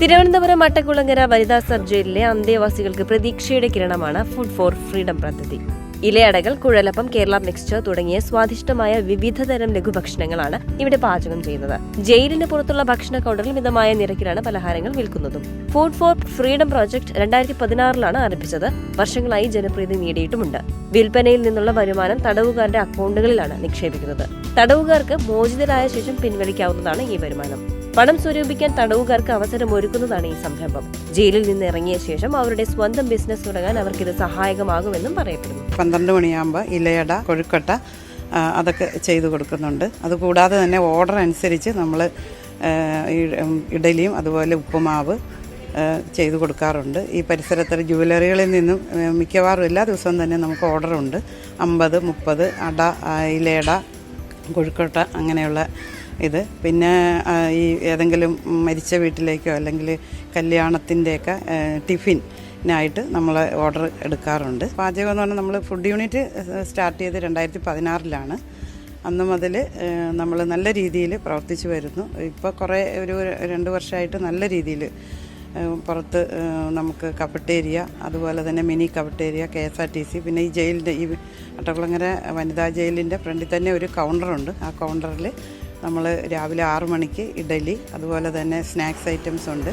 തിരുവനന്തപുരം മട്ടക്കുളങ്ങര വനിതാ സബ് ജയിലിലെ അന്തേവാസികൾക്ക് പ്രതീക്ഷയുടെ കിരണമാണ് ഫുഡ് ഫോർ ഫ്രീഡം പദ്ധതി. ഇലയടകൾ, കുഴലപ്പം, കേരള മിക്സ്ചർ തുടങ്ങിയ സ്വാദിഷ്ടമായ വിവിധതരം ലഘുഭക്ഷണങ്ങളാണ് ഇവിടെ പാചകം ചെയ്യുന്നത്. ജയിലിന് പുറത്തുള്ള ഭക്ഷണ കൗണ്ടറിൽ മിതമായ നിരക്കിലാണ് പലഹാരങ്ങൾ വിൽക്കുന്നതും. ഫുഡ് ഫോർ ഫ്രീഡം പ്രോജക്ട് 2016 ആരംഭിച്ചത്. വർഷങ്ങളായി ജനപ്രീതി നേടിയിട്ടുമുണ്ട്. വിൽപ്പനയിൽ നിന്നുള്ള വരുമാനം തടവുകാരുടെ അക്കൗണ്ടുകളിലാണ് നിക്ഷേപിക്കുന്നത്. തടവുകാർക്ക് മോചിതരായ ശേഷം പിൻവലിക്കാവുന്നതാണ് ഈ വരുമാനം. പണം സ്വരൂപിക്കാൻ തടവുകാർക്ക് അവസരമൊരുക്കുന്നതാണ് ഈ സംരംഭം. ജയിലിൽ നിന്ന് ഇറങ്ങിയ ശേഷം അവരുടെ സ്വന്തം ബിസിനസ് തുടങ്ങാൻ അവർക്കിത് സഹായകമാകുമെന്നും പറയപ്പെടുന്നു. 12 മണിയാകുമ്പോൾ ഇലയട, കൊഴുക്കട്ട അതൊക്കെ ചെയ്തു കൊടുക്കുന്നുണ്ട്. അതുകൂടാതെ തന്നെ ഓർഡർ അനുസരിച്ച് നമ്മൾ ഇഡലിയും അതുപോലെ ഉപ്പുമാവ് ചെയ്തു കൊടുക്കാറുണ്ട്. ഈ പരിസരത്തുള്ള ജുവലറികളിൽ നിന്നും മിക്കവാറും എല്ലാ ദിവസവും തന്നെ നമുക്ക് ഓർഡറുണ്ട്. 50, 30 അട, ഇലയട, കൊഴുക്കട്ട അങ്ങനെയുള്ള ഇത്. പിന്നെ ഈ ഏതെങ്കിലും മരിച്ച വീട്ടിലേക്കോ അല്ലെങ്കിൽ കല്യാണത്തിൻ്റെയൊക്കെ ടിഫിനായിട്ട് നമ്മൾ ഓർഡർ എടുക്കാറുണ്ട്. പാചകം എന്ന് പറഞ്ഞാൽ നമ്മൾ ഫുഡ് യൂണിറ്റ് സ്റ്റാർട്ട് ചെയ്ത് 2016 അന്ന് മുതൽ നമ്മൾ നല്ല രീതിയിൽ പ്രവർത്തിച്ചു വരുന്നു. ഇപ്പോൾ കുറേ ഒരു 2 വർഷമായിട്ട് നല്ല രീതിയിൽ പുറത്ത് നമുക്ക് കഫറ്റേരിയ, അതുപോലെ തന്നെ മിനി കഫറ്റേരിയ, KSRTC, പിന്നെ ഈ ജയിലിൻ്റെ ഈ മട്ടക്കുളങ്ങര വനിതാ ജയിലിൻ്റെ ഫ്രണ്ടിൽ തന്നെ ഒരു കൗണ്ടറുണ്ട്. ആ കൗണ്ടറിൽ നമ്മൾ രാവിലെ 6 മണിക്ക് ഇഡലി, അതുപോലെ തന്നെ സ്നാക്സ് ഐറ്റംസ് ഉണ്ട്.